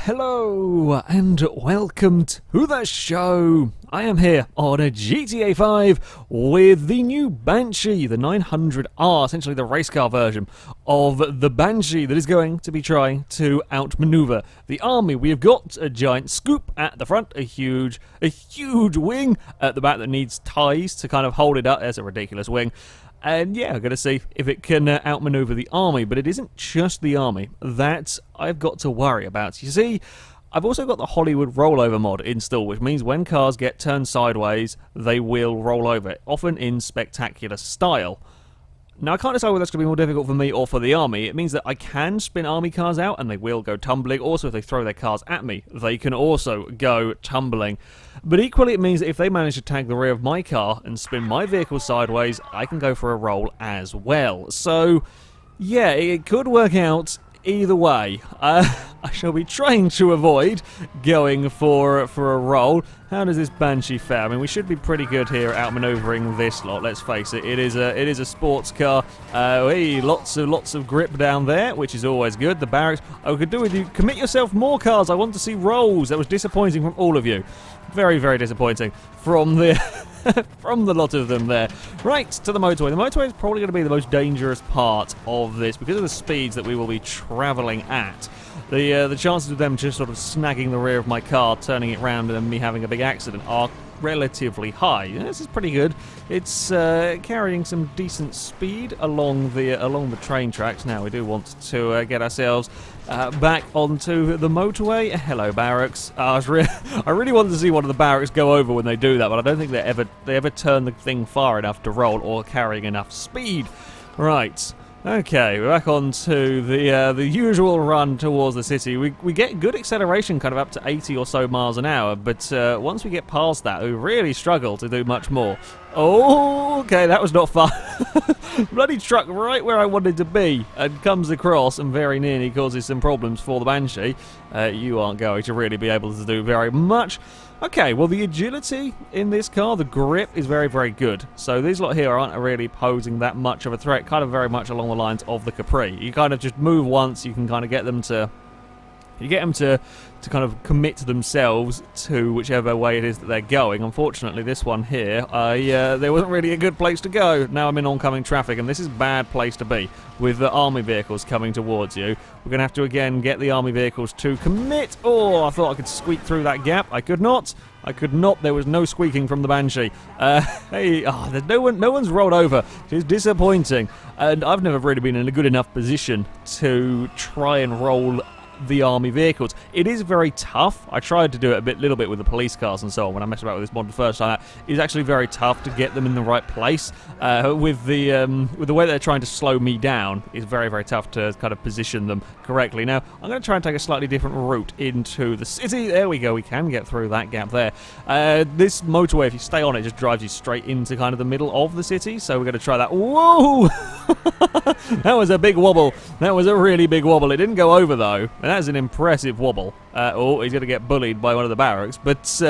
Hello and welcome to the show. I am here on a GTA 5 with the new Banshee, the 900R, essentially the race car version of the Banshee that is going to be trying to outmaneuver the army. We have got a giant scoop at the front, a huge wing at the back that needs ties to kind of hold it up. There's a ridiculous wing. And yeah, I'm going to see if it can outmaneuver the army, but it isn't just the army that I've got to worry about. You see, I've also got the Hollywood rollover mod installed, which means when cars get turned sideways, they will roll over, often in spectacular style. Now, I can't decide whether that's going to be more difficult for me or for the army. It means that I can spin army cars out and they will go tumbling. Also, if they throw their cars at me, they can also go tumbling. But equally, it means that if they manage to tag the rear of my car and spin my vehicle sideways, I can go for a roll as well. So, yeah, it could work out either way. I shall be trying to avoid going for a roll. How does this Banshee fare? I mean, we should be pretty good here at outmaneuvering this lot. Let's face it. It is a sports car. Hey, lots of grip down there, which is always good. The barracks. I could do with you. Commit yourself more cars. I want to see rolls. That was disappointing from all of you. Very, very disappointing from the from the lot of them there. Right, to the motorway. The motorway is probably going to be the most dangerous part of this because of the speeds that we will be travelling at. The chances of them just sort of snagging the rear of my car, turning it round, and then me having a big accident are relatively high. Yeah, this is pretty good. It's carrying some decent speed along the train tracks. Now we do want to get ourselves back onto the motorway. Hello, barracks. I really wanted to see one of the barracks go over when they do that, but I don't think they ever turn the thing far enough to roll or carrying enough speed. Right. Okay, we're back on to the usual run towards the city. We get good acceleration, kind of up to 80 or so miles an hour, but once we get past that, we really struggle to do much more. Oh, okay, that was not fun. Bloody truck right where I wanted to be and comes across and very nearly causes some problems for the Banshee. You aren't going to really be able to do very much. Okay, well, the agility in this car, the grip, is very, very good. So these lot here aren't really posing that much of a threat, kind of very much along the lines of the Capri. You kind of just move once, you can kind of get them to... You get them to kind of commit themselves to whichever way it is that they're going. Unfortunately, this one here, there wasn't really a good place to go. Now I'm in oncoming traffic, and this is a bad place to be with the army vehicles coming towards you. We're going to have to, again, get the army vehicles to commit. Oh, I thought I could squeak through that gap. I could not. I could not. There was no squeaking from the Banshee. Hey, there's no one's rolled over. It's disappointing. And I've never really been in a good enough position to try and roll the army vehicles. It is very tough. I tried to do it a little bit with the police cars and so on when I messed about with this mod the first time. It's actually very tough to get them in the right place. With the way they're trying to slow me down, it's very, very tough to kind of position them correctly. Now, I'm going to try and take a slightly different route into the city. There we go. We can get through that gap there. This motorway, if you stay on it, just drives you straight into kind of the middle of the city. So we're going to try that. Whoa! That was a big wobble. That was a really big wobble. It didn't go over, though. And that's an impressive wobble. Oh, he's going to get bullied by one of the barracks. But,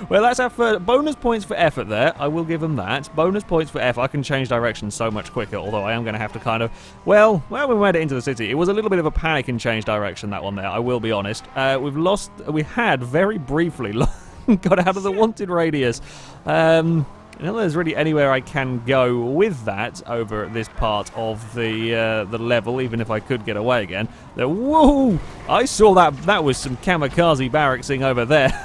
well, that's our first. Bonus points for effort there. I will give him that. Bonus points for effort. I can change direction so much quicker, although I am going to have to kind of... Well, we made it into the city. It was a little bit of a panic and change direction, that one there, I will be honest. We had very briefly got out of the wanted radius. I don't know there's really anywhere I can go with that over this part of the level, even if I could get away again. Whoa! I saw that. That was some kamikaze barracksing over there.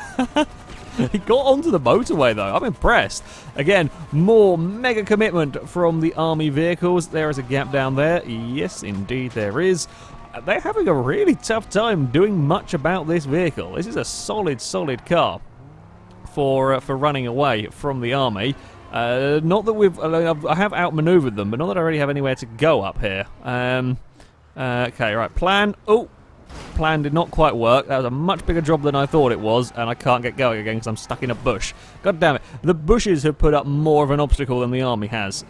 He got onto the motorway, though. I'm impressed. Again, more mega commitment from the army vehicles. There is a gap down there. Yes, indeed there is. They're having a really tough time doing much about this vehicle. This is a solid, solid car for running away from the army. Not that I have outmaneuvered them, but not that I really have anywhere to go up here. Okay, right, plan. Oh, plan did not quite work. That was a much bigger job than I thought it was, and I can't get going again because I'm stuck in a bush. God damn it. The bushes have put up more of an obstacle than the army has.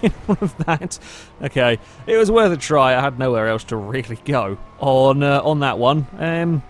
In all of that. Okay, it was worth a try. I had nowhere else to really go on that one.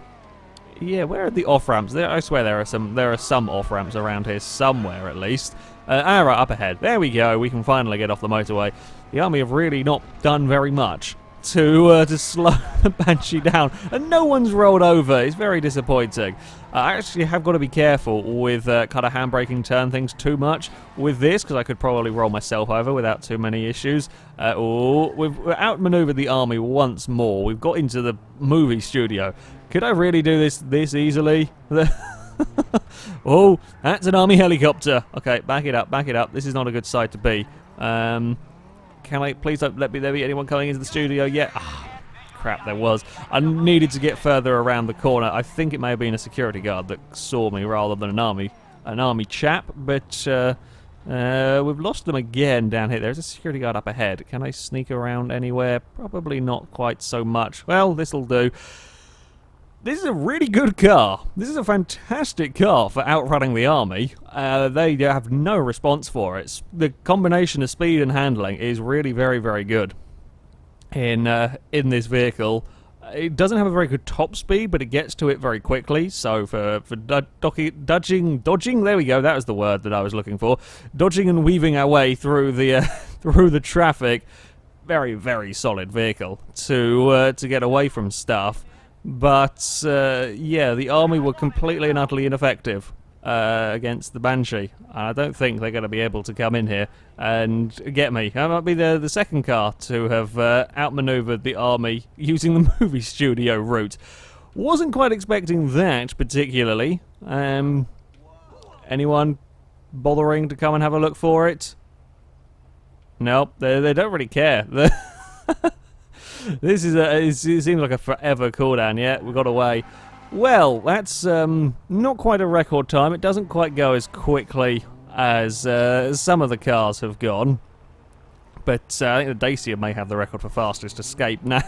Yeah, where are the off-ramps? I swear there are some off-ramps around here somewhere at least. Right, up ahead. There we go. We can finally get off the motorway. The army have really not done very much to slow the Banshee down, and no one's rolled over. It's very disappointing. I actually have got to be careful with kind of handbraking turn things too much with this, because I could probably roll myself over without too many issues. We've outmaneuvered the army once more. We've got into the movie studio. Could I really do this easily? Oh, that's an army helicopter. Okay, back it up, back it up. This is not a good side to be. Can I please don't let me there be anyone coming into the studio yet? Ah, crap, there was. I needed to get further around the corner. I think it may have been a security guard that saw me rather than an army chap, but we've lost them again down here. There's a security guard up ahead. Can I sneak around anywhere? Probably not quite so much. Well, this'll do. This is a really good car. This is a fantastic car for outrunning the army. They have no response for it. The combination of speed and handling is really very, very good in this vehicle. It doesn't have a very good top speed, but it gets to it very quickly. So for dodging, there we go. That was the word that I was looking for. Dodging and weaving our way through the through the traffic. Very, very solid vehicle to get away from stuff. But, yeah, the army were completely and utterly ineffective against the Banshee. I don't think they're going to be able to come in here and get me. That might be the second car to have outmaneuvered the army using the movie studio route. Wasn't quite expecting that, particularly. Anyone bothering to come and have a look for it? Nope, they don't really care. This is it seems like a forever cooldown. Yeah, we got away. Well, that's not quite a record time. It doesn't quite go as quickly as some of the cars have gone. But I think the Dacia may have the record for fastest escape now.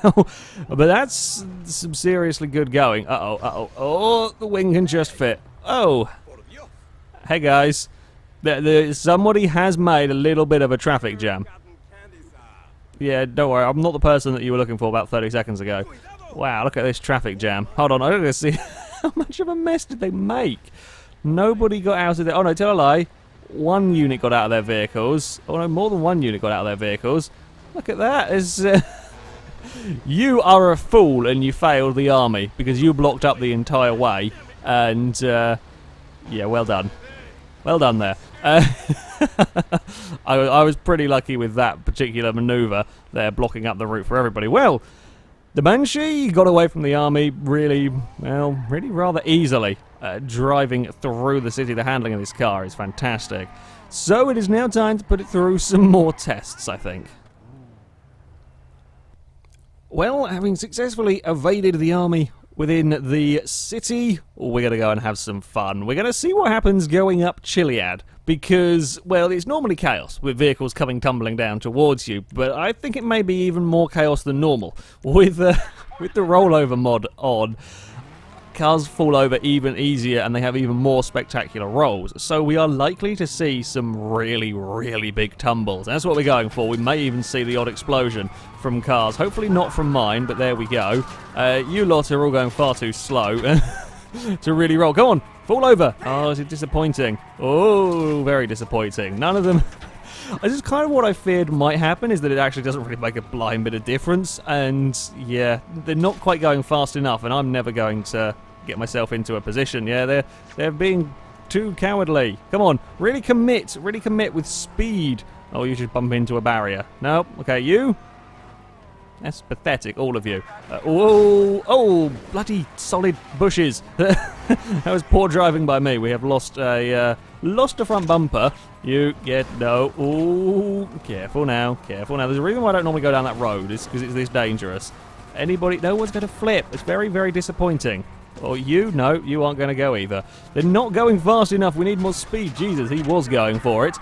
But that's some seriously good going. Uh-oh. Oh, the wing can just fit. Oh. Hey, guys. Somebody has made a little bit of a traffic jam. Yeah, don't worry, I'm not the person that you were looking for about 30 seconds ago. Wow, look at this traffic jam. Hold on, I'm going to see how much of a mess did they make. Nobody got out of there. Oh no, tell a lie. One unit got out of their vehicles. Oh no, more than one unit got out of their vehicles. Look at that. You are a fool and you failed the army because you blocked up the entire way. And, yeah, well done. Well done there. I was pretty lucky with that particular manoeuvre there, blocking up the route for everybody. Well, the Banshee got away from the army really rather easily, driving through the city. The handling of this car is fantastic. So it is now time to put it through some more tests, I think. Well, having successfully evaded the army within the city, we're going to go and have some fun. We're going to see what happens going up Chiliad, because, well, it's normally chaos with vehicles coming tumbling down towards you, but I think it may be even more chaos than normal. With the rollover mod on, cars fall over even easier and they have even more spectacular rolls, so we are likely to see some really, really big tumbles. That's what we're going for. We may even see the odd explosion from cars. Hopefully not from mine, but there we go. You lot are all going far too slow to really roll. Come on, fall over. Oh, is it disappointing? Oh, very disappointing. None of them... This is kind of what I feared might happen, is that it actually doesn't really make a blind bit of difference, and yeah, they're not quite going fast enough, and I'm never going to get myself into a position. Yeah, they're being too cowardly. Come on, really commit with speed. Oh, you should bump into a barrier. No, okay, you. That's pathetic, all of you. Oh, bloody solid bushes. That was poor driving by me. We have lost a front bumper. You get no. Ooh, careful now, careful now. There's a reason why I don't normally go down that road. It's because it's this dangerous. Anybody? No one's going to flip. It's very, very disappointing. Or you? No, you aren't going to go either. They're not going fast enough. We need more speed. Jesus, he was going for it.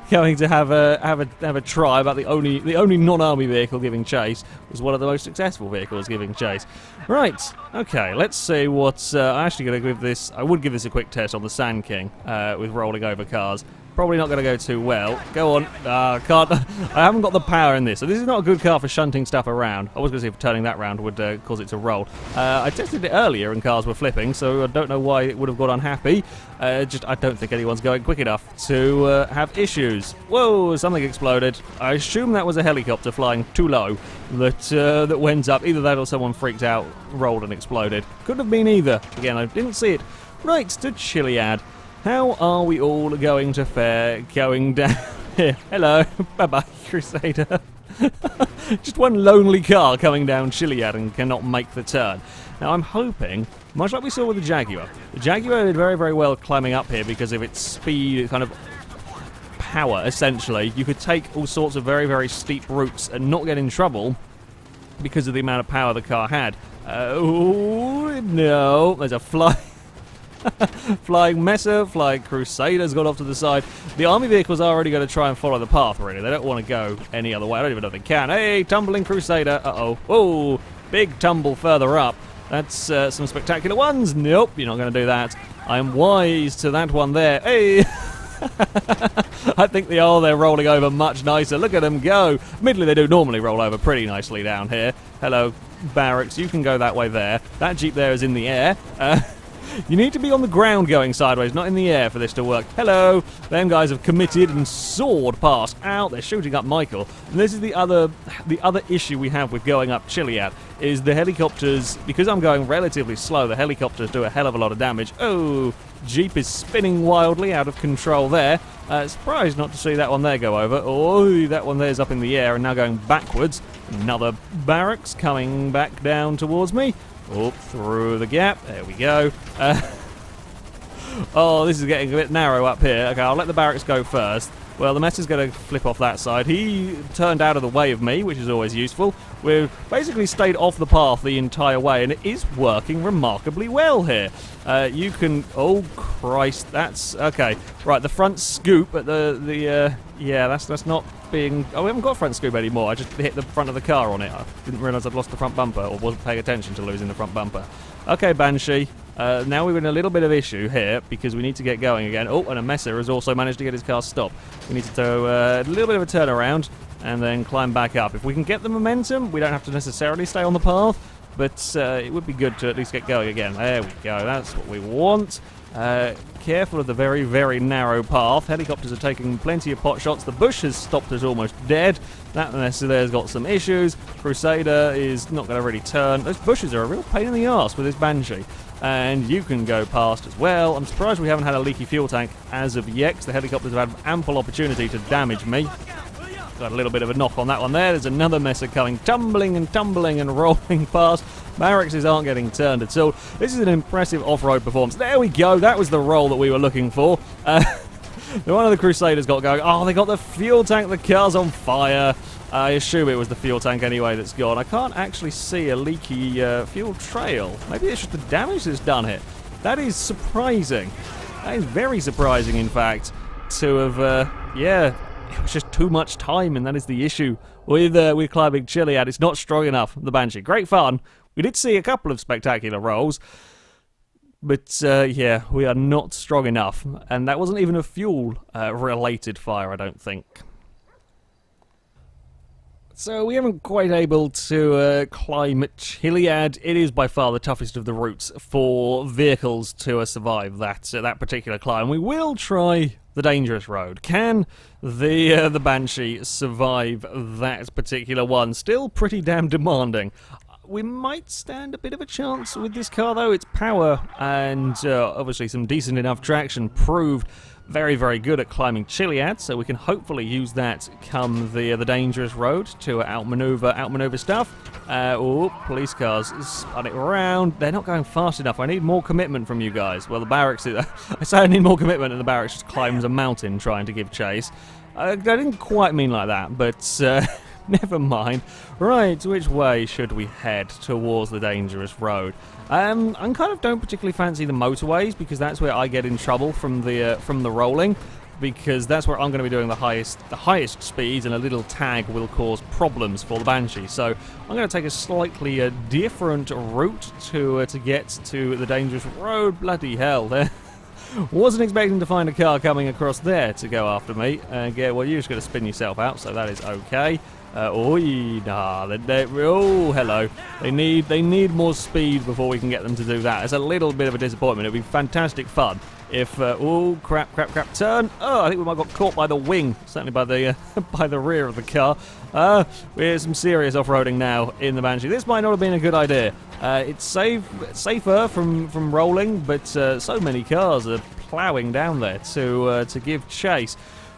Going to have a try about the only non-army vehicle giving chase was one of the most successful vehicles giving chase. Right, okay, let's see what I'm actually going to give this. I would give this a quick test on the Sand King with rolling over cars. Probably not going to go too well. Go on. Can't. I haven't got the power in this. So this is not a good car for shunting stuff around. I was going to see if turning that round would cause it to roll. I tested it earlier and cars were flipping, so I don't know why it would have got unhappy. Just I don't think anyone's going quick enough to have issues. Whoa, something exploded. I assume that was a helicopter flying too low that went up. Either that or someone freaked out, rolled and exploded. Could have been either. Again, I didn't see it. Right, to Chiliad. How are we all going to fare going down here? Hello. Bye-bye, Crusader. Just one lonely car coming down Chiliad and cannot make the turn. Now, I'm hoping, much like we saw with the Jaguar did very, very well climbing up here because of its speed, kind of power, essentially. You could take all sorts of very, very steep routes and not get in trouble because of the amount of power the car had. Oh, no. There's a flying Messer, flying Crusader's gone off to the side. The army vehicles are already going to try and follow the path, really. They don't want to go any other way. I don't even know if they can. Hey, tumbling Crusader. Uh-oh. Oh, big tumble further up. That's some spectacular ones. Nope, you're not going to do that. I'm wise to that one there. Hey! I think they're rolling over much nicer. Look at them go. Admittedly, they do normally roll over pretty nicely down here. Hello, barracks. You can go that way there. That Jeep there is in the air. You need to be on the ground going sideways, not in the air for this to work. Hello! Them guys have committed and soared past. Ow, they're shooting up Michael. And this is the other issue we have with going up Chiliad, is the helicopters, because I'm going relatively slow, the helicopters do a hell of a lot of damage. Oh, Jeep is spinning wildly out of control there. Surprised not to see that one there go over. Oh, that one there's up in the air and now going backwards. Another barracks coming back down towards me. Up through the gap. There we go. Oh, this is getting a bit narrow up here. Okay, I'll let the barracks go first. Well, the mess is going to flip off that side. He turned out of the way of me, which is always useful. We've basically stayed off the path the entire way, and it is working remarkably well here. You can... Oh, Christ, that's... Okay, right, the front scoop at yeah, that's not being... Oh, we haven't got a front scoop anymore. I just hit the front of the car on it. I didn't realise I'd lost the front bumper, or wasn't paying attention to losing the front bumper. Okay, Banshee. Now we're in a little bit of issue here because we need to get going again. Oh, and a Messer has also managed to get his car stopped. We need to do a little bit of a turnaround and then climb back up. If we can get the momentum, we don't have to necessarily stay on the path, but it would be good to at least get going again. There we go. That's what we want. Careful of the very, very narrow path. Helicopters are taking plenty of pot shots. The bush has stopped us almost dead. That Messer there's got some issues. Crusader is not going to really turn. Those bushes are a real pain in the arse with this Banshee. And you can go past as well. I'm surprised we haven't had a leaky fuel tank as of yet, 'cause the helicopters have had ample opportunity to damage me. Got a little bit of a knock on that one there. There's another Messer coming tumbling and rolling past. Barracks aren't getting turned at all. This is an impressive off-road performance. There we go. That was the roll that we were looking for. One of the Crusaders got going. Oh, they got the fuel tank. The car's on fire. I assume it was the fuel tank anyway that's gone. I can't actually see a leaky fuel trail. Maybe it's just the damage that's done here. That is surprising. That is very surprising, in fact, to have, yeah, it was just too much time, and that is the issue with climbing Chiliad. It's not strong enough, the Banshee. Great fun. We did see a couple of spectacular rolls, but, yeah, we are not strong enough. And that wasn't even a fuel-related fire, I don't think. So we haven't quite able to climb Chiliad. It is by far the toughest of the routes for vehicles to survive that particular climb. We will try the dangerous road. Can the Banshee survive that particular one? Still pretty damn demanding. We might stand a bit of a chance with this car, though. Its power and obviously some decent enough traction proved very, very good at climbing Chiliad, so we can hopefully use that come the dangerous road to outmaneuver stuff. Oh, police cars spun it around. They're not going fast enough. I need more commitment from you guys. Well, the barracks... I say I need more commitment, and the barracks just climbs a mountain trying to give chase. I didn't quite mean like that, but... never mind. Right, which way should we head towards the dangerous road? I kind of don't particularly fancy the motorways, because that's where I get in trouble from the rolling, because that's where I'm going to be doing the highest speeds, and a little tag will cause problems for the Banshee. So I'm going to take a slightly different route to get to the dangerous road. Bloody hell! Wasn't expecting to find a car coming across there to go after me. Yeah, well, you're just going to spin yourself out, so that is okay. Oh, hello. They need more speed before we can get them to do that. It's a little bit of a disappointment. It'd be fantastic fun if oh crap, turn. Oh, I think we might have got caught by the wing, certainly by the by the rear of the car. We're some serious off-roading now in the Banshee. This might not have been a good idea. It's safer from rolling, but so many cars are ploughing down there to give chase.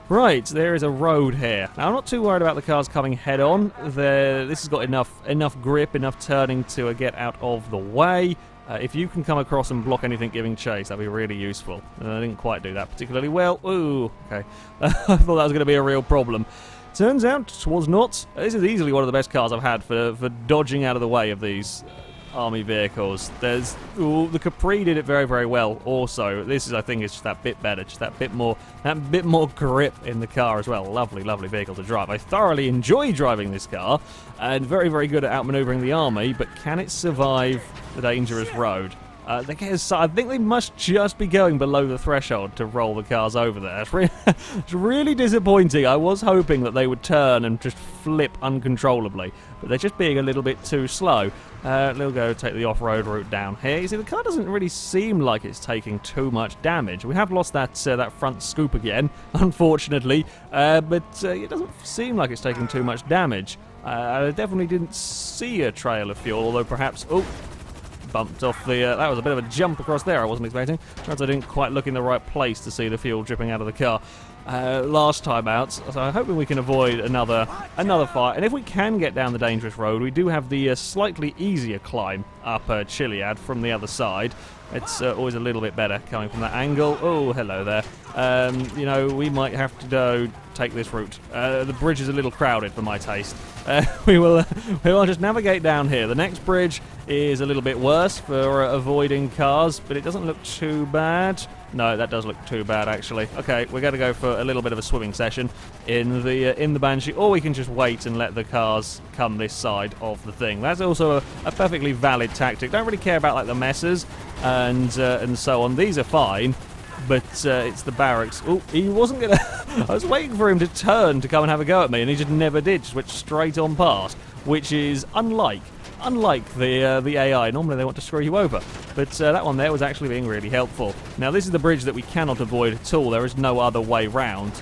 Right, there is a road here. Now, I'm not too worried about the cars coming head-on. This has got enough grip, enough turning to get out of the way. If you can come across and block anything giving chase, that'd be really useful. I didn't quite do that particularly well. Ooh, okay. I thought that was going to be a real problem. Turns out it was not. This is easily one of the best cars I've had for dodging out of the way of these army vehicles. The Capri did it very, very well also. This is, I think, is just that bit better, just that bit more grip in the car as well. Lovely, lovely vehicle to drive. I thoroughly enjoy driving this car, and very, very good at outmaneuvering the army, but can it survive the dangerous road? I think they must just be going below the threshold to roll the cars over there. It's really disappointing. I was hoping that they would turn and just flip uncontrollably, but they're just being a little bit too slow. They'll go take the off-road route down here. You see, the car doesn't really seem like it's taking too much damage. We have lost that front scoop again, unfortunately, but it doesn't seem like it's taking too much damage. I definitely didn't see a trail of fuel, although perhaps... Oh, bumped off the... that was a bit of a jump across there I wasn't expecting. Perhaps I didn't quite look in the right place to see the fuel dripping out of the car last time out, so I'm hoping we can avoid another fire. And if we can get down the dangerous road, we do have the slightly easier climb up Chiliad from the other side. It's always a little bit better coming from that angle. Oh, hello there. You know, we might have to go take this route. The bridge is a little crowded for my taste. We will just navigate down here. The next bridge is a little bit worse for avoiding cars, but it doesn't look too bad. No, that does look too bad, actually. Okay, we're going to go for a little bit of a swimming session in the Banshee, or we can just wait and let the cars come this side of the thing. That's also a perfectly valid tactic. Don't really care about like the messes and so on. These are fine, but it's the barracks. Oh, he wasn't gonna. I was waiting for him to turn to come and have a go at me, and he just never did. Just went straight on past, which is unlike the AI. Normally they want to screw you over, but that one there was actually being really helpful. Now this is the bridge that we cannot avoid at all. There is no other way round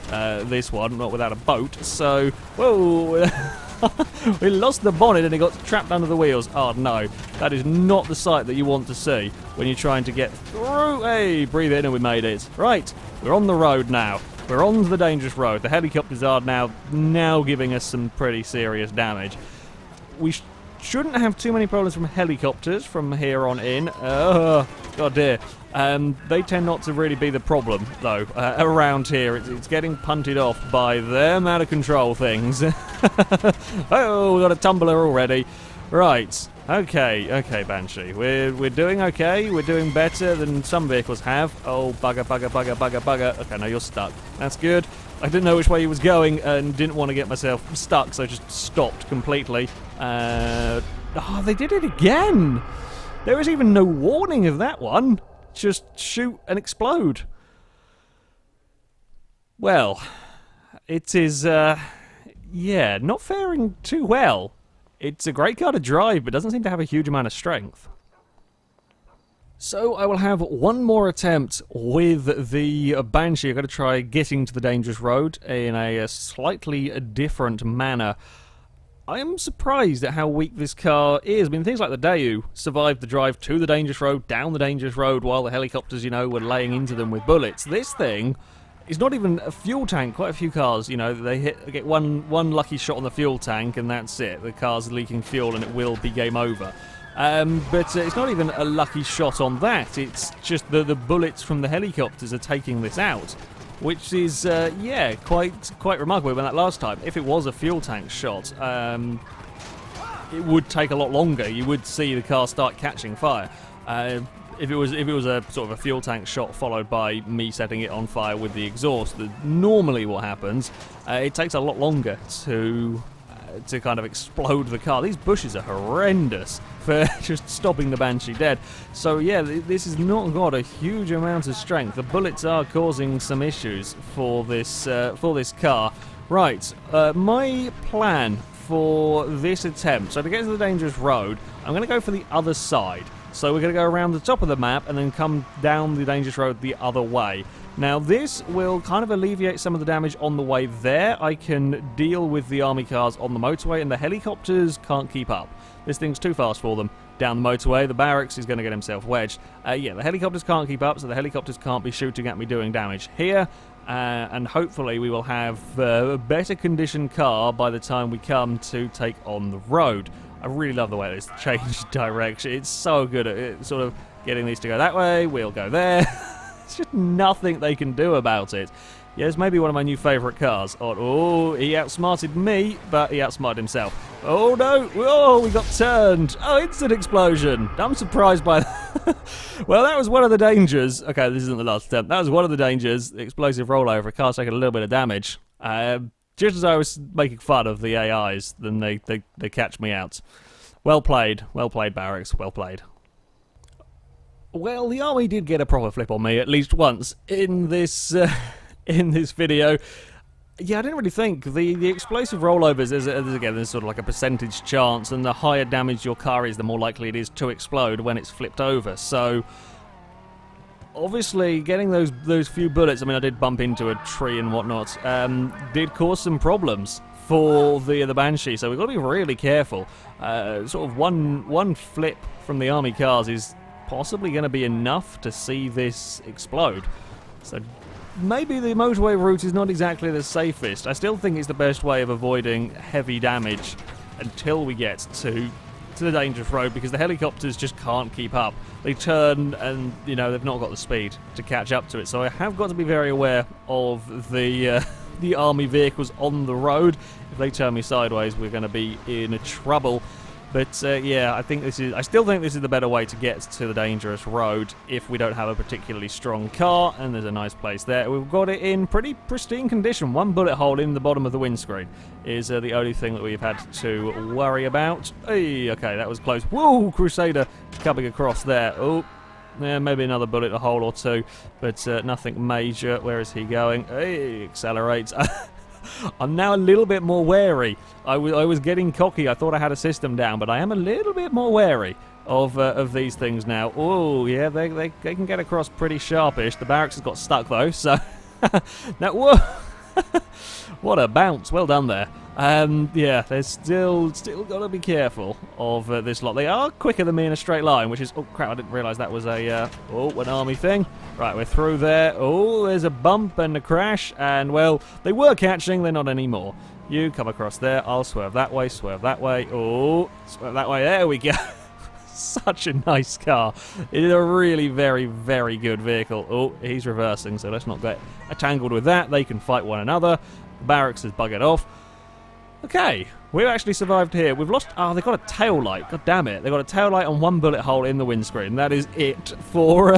this one, not without a boat. So, whoa. We lost the bonnet and it got trapped under the wheels. Oh no, that is not the sight that you want to see when you're trying to get through. Hey, breathe in and we made it. Right, we're on the road now. We're on the dangerous road. The helicopters are now giving us some pretty serious damage. We shouldn't have too many problems from helicopters from here on in. Oh, God dear. They tend not to really be the problem, though, around here. It's getting punted off by them out-of-control things. Oh, we've got a tumbler already. Right. Okay, Banshee. We're doing okay. We're doing better than some vehicles have. Oh, bugger. Okay, now you're stuck. That's good. I didn't know which way he was going and didn't want to get myself stuck, so I just stopped completely. Oh, they did it again! There was even no warning of that one. Just shoot and explode. Well, it is, yeah, not faring too well. It's a great car to drive, but doesn't seem to have a huge amount of strength. So I will have one more attempt with the Banshee. I've got to try getting to the dangerous road in a slightly different manner. I am surprised at how weak this car is. I mean, things like the Daewoo survived the drive to the dangerous road, down the dangerous road, while the helicopters, you know, were laying into them with bullets. This thing is not even a fuel tank. Quite a few cars, you know, they get one lucky shot on the fuel tank, and that's it. The car's leaking fuel, and it will be game over. But it's not even a lucky shot on that. It's just the bullets from the helicopters are taking this out, which is, yeah, quite remarkable. When that last time, if it was a fuel tank shot, it would take a lot longer. You would see the car start catching fire. If it was a sort of a fuel tank shot followed by me setting it on fire with the exhaust, normally what happens, it takes a lot longer to to kind of explode the car. These bushes are horrendous for just stopping the Banshee dead. So yeah, this has not got a huge amount of strength. The bullets are causing some issues for this car. Right, my plan for this attempt, so to get to the dangerous road, I'm going to go for the other side. So we're going to go around the top of the map and then come down the dangerous road the other way. Now this will kind of alleviate some of the damage on the way there. I can deal with the army cars on the motorway, and the helicopters can't keep up. This thing's too fast for them. Down the motorway, the barracks is going to get himself wedged. Yeah, the helicopters can't keep up, so the helicopters can't be shooting at me doing damage here. And hopefully we will have a better conditioned car by the time we come to take on the road. I really love the way it's changed direction. It's so good at it, sort of getting these to go that way, we'll go there. There's just nothing they can do about it. Yeah, it's maybe one of my new favourite cars. Oh, he outsmarted me, but he outsmarted himself. Oh no! Oh, we got turned! Oh, instant explosion! I'm surprised by that. Well, that was one of the dangers. Okay, this isn't the last attempt. That was one of the dangers. The explosive rollover. A car's taking a little bit of damage. Just as I was making fun of the AIs, then they catch me out. Well played, barracks, well played. Well, the army did get a proper flip on me at least once in this video. Yeah, I didn't really think the explosive rollovers is again there's sort of like a percentage chance, and the higher damage your car is, the more likely it is to explode when it's flipped over. So obviously, getting those few bullets, I mean, I did bump into a tree and whatnot, did cause some problems for the Banshee, so we've got to be really careful. Sort of one flip from the army cars is possibly going to be enough to see this explode. So maybe the motorway route is not exactly the safest. I still think it's the best way of avoiding heavy damage until we get to the dangerous road, because the helicopters just can't keep up. They turn and, you know, they've not got the speed to catch up to it. So I have got to be very aware of the army vehicles on the road. If they turn me sideways, we're going to be in trouble. But yeah, I still think this is the better way to get to the dangerous road if we don't have a particularly strong car, and there's a nice place there. We've got it in pretty pristine condition. One bullet hole in the bottom of the windscreen is the only thing that we've had to worry about. Hey, okay, that was close. Whoa, Crusader coming across there. Oh, yeah, maybe another bullet hole or two, but nothing major. Where is he going? Hey, accelerates. I'm now a little bit more wary. I was getting cocky. I thought I had a system down, but I am a little bit more wary of these things now. Oh, yeah, they can get across pretty sharpish. The barracks has got stuck, though, so... now, whoa! What a bounce. Well done there. Yeah, there's still got to be careful of this lot. They are quicker than me in a straight line, which is... Oh, crap, I didn't realise that was an army thing. Right, we're through there. Oh, there's a bump and a crash, and, well, they were catching, they're not anymore. You come across there, I'll swerve that way, oh, swerve that way, there we go. Such a nice car. It is a really very, very good vehicle. Oh, he's reversing, so let's not get tangled with that. They can fight one another. The barracks has buggered off. Okay, we've actually survived here. We've lost... Oh, they've got a tail light. God damn it. They've got a tail light and one bullet hole in the windscreen. That is it for...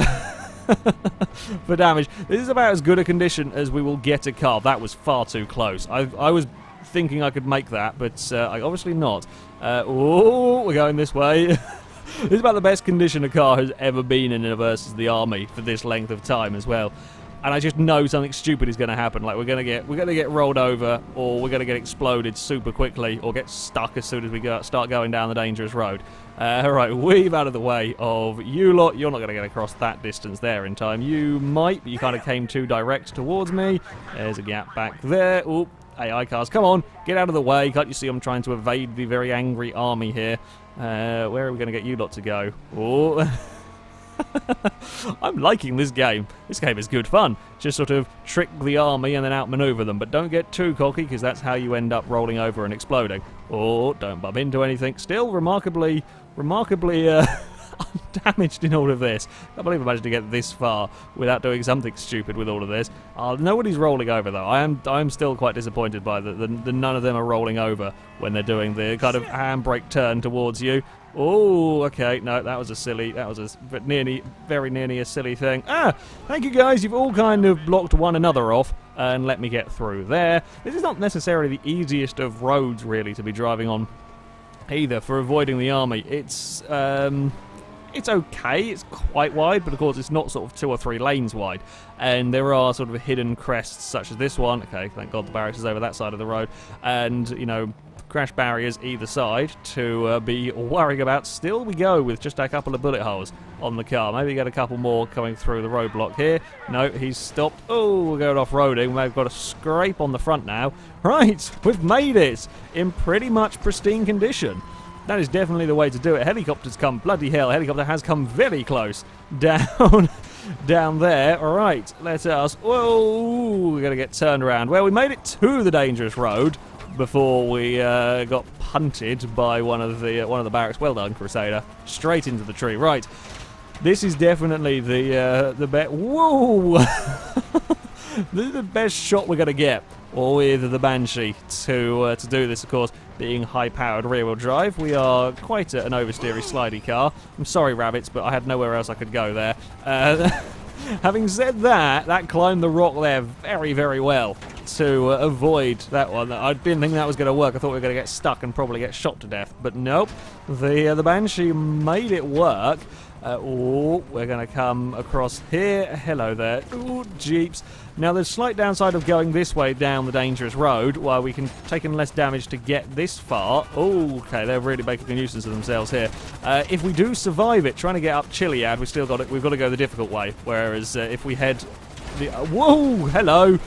for damage. This is about as good a condition as we will get a car. That was far too close. I was thinking I could make that, but I obviously not. Oh, we're going this way. This is about the best condition a car has ever been in versus the army for this length of time as well. And I just know something stupid is going to happen. Like we're going to get rolled over, or we're going to get exploded super quickly, or get stuck as soon as we start going down the dangerous road. Alright, weave out of the way of you lot. You're not going to get across that distance there in time. You might, but you kind of came too direct towards me. There's a gap back there. Oh, AI cars, come on, get out of the way. Can't you see I'm trying to evade the very angry army here? Where are we going to get you lot to go? Oh... I'm liking this game. This game is good fun. Just sort of trick the army and then outmaneuver them, but don't get too cocky, because that's how you end up rolling over and exploding. Or don't bump into anything. Still remarkably undamaged in all of this. I can't believe I managed to get this far without doing something stupid with all of this. Nobody's rolling over though. I'm still quite disappointed by the none of them are rolling over when they're doing the kind of handbrake turn towards you. Oh, okay, no, that was very nearly a silly thing. Thank you guys, you've all kind of blocked one another off and let me get through there. This is not necessarily the easiest of roads, really, to be driving on either for avoiding the army. It's okay, it's quite wide, but of course it's not sort of 2 or 3 lanes wide. And there are sort of hidden crests such as this one. Okay, thank God the barracks is over that side of the road. And, you know, crash barriers either side to be worrying about. Still we go with just a couple of bullet holes on the car. Maybe get a couple more coming through the roadblock here. No, he's stopped. Oh, we're going off-roading. We've got a scrape on the front now. Right, we've made it in pretty much pristine condition. That is definitely the way to do it. Helicopter's come, bloody hell, helicopter has come very close down down there. All right, let us, whoa, we're going to get turned around. Well, we made it to the dangerous road before we got punted by one of the barracks. Well done, Crusader. Straight into the tree. Right, this is definitely the best. Whoa, this is the best shot we're going to get with the Banshee to do this. Of course, being high-powered rear-wheel drive, we are quite an oversteery, slidey car. I'm sorry, rabbits, but I had nowhere else I could go there. Having said that, that climbed the rock there very, very well to avoid that one. I didn't think that was going to work. I thought we were going to get stuck and probably get shot to death. But nope, the Banshee made it work. Oh, we're going to come across here. Hello there. Ooh, jeeps. Now, there's a slight downside of going this way down the dangerous road, while we can take in less damage to get this far. Oh, okay, they're really making a nuisance of themselves here. If we do survive it, trying to get up Chiliad, we've got to go the difficult way. Whereas if we head the whoa, hello,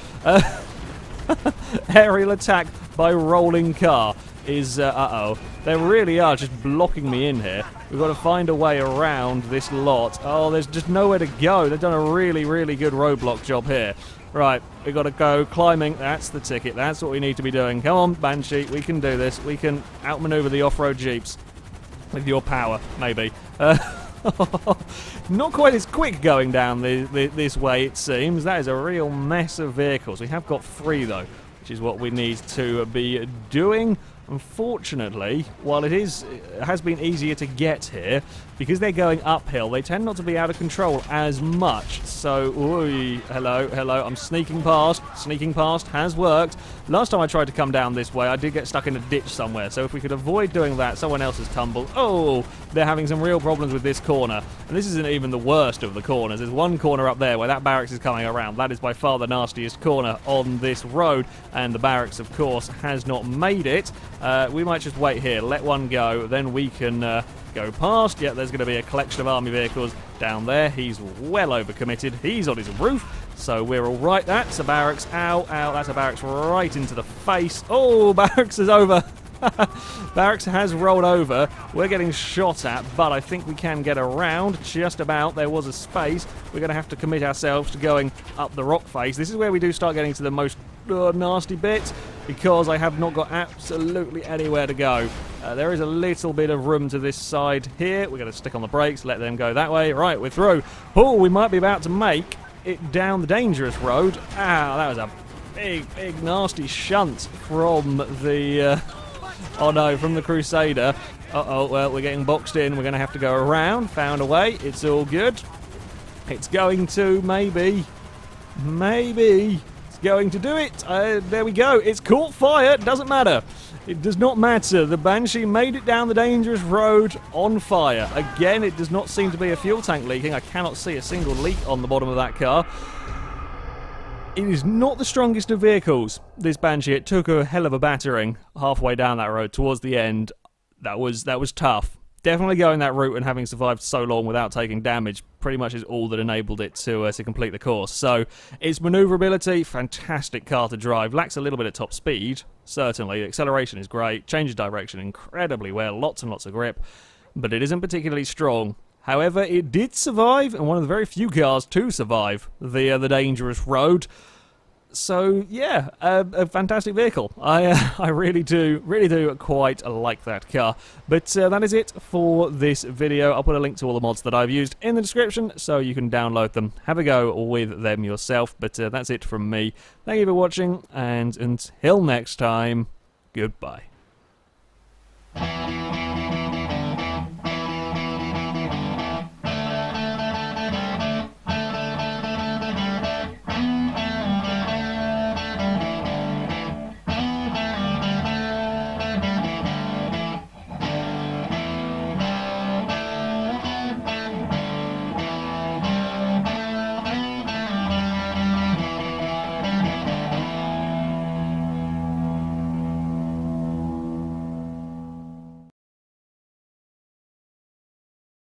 aerial attack by rolling car is uh-oh. They really are just blocking me in here. We've got to find a way around this lot. Oh, there's just nowhere to go. They've done a really, really good roadblock job here. Right, we've got to go climbing. That's the ticket. That's what we need to be doing. Come on, Banshee. We can do this. We can outmaneuver the off-road jeeps. With your power, maybe. Not quite as quick going down this way, it seems. That is a real mess of vehicles. We have got 3, though, which is what we need to be doing. Unfortunately, while it has been easier to get here, because they're going uphill, they tend not to be out of control as much. So, ooh, hello, I'm sneaking past. Sneaking past has worked. Last time I tried to come down this way, I did get stuck in a ditch somewhere. So if we could avoid doing that, someone else has tumbled. Oh, they're having some real problems with this corner. And this isn't even the worst of the corners. There's one corner up there where that barracks is coming around. That is by far the nastiest corner on this road. And the barracks, of course, has not made it. We might just wait here, let one go, then we can go past. Yeah, there's going to be a collection of army vehicles down there. He's well overcommitted. He's on his roof, so we're all right. That's a barracks. Ow, ow, that's a barracks right into the face. Oh, barracks is over. Barracks has rolled over. We're getting shot at, but I think we can get around just about. There was a space. We're going to have to commit ourselves to going up the rock face. This is where we do start getting to the most nasty bit, because I have not got absolutely anywhere to go. There is a little bit of room to this side here. We're going to stick on the brakes, let them go that way. Right, we're through. Oh, we might be about to make it down the dangerous road. Ow, that was a big, nasty shunt from the... oh no, from the Crusader. Uh-oh, well, we're getting boxed in. We're going to have to go around. Found a way. It's all good. It's going to, maybe, it's going to do it. There we go. It's caught fire. Doesn't matter. It does not matter. The Banshee made it down the dangerous road on fire. Again, it does not seem to be a fuel tank leaking. I cannot see a single leak on the bottom of that car. It is not the strongest of vehicles, this Banshee. It took a hell of a battering halfway down that road towards the end. That was tough. Definitely going that route and having survived so long without taking damage pretty much is all that enabled it to complete the course. So, its manoeuvrability, fantastic car to drive. Lacks a little bit of top speed, certainly. Acceleration is great. Changes direction incredibly well. Lots and lots of grip. But it isn't particularly strong. However, it did survive, and one of the very few cars to survive the dangerous road. So yeah, a fantastic vehicle. I really do quite like that car. But that is it for this video. I'll put a link to all the mods that I've used in the description, so you can download them, have a go with them yourself. But that's it from me. Thank you for watching, and until next time, goodbye.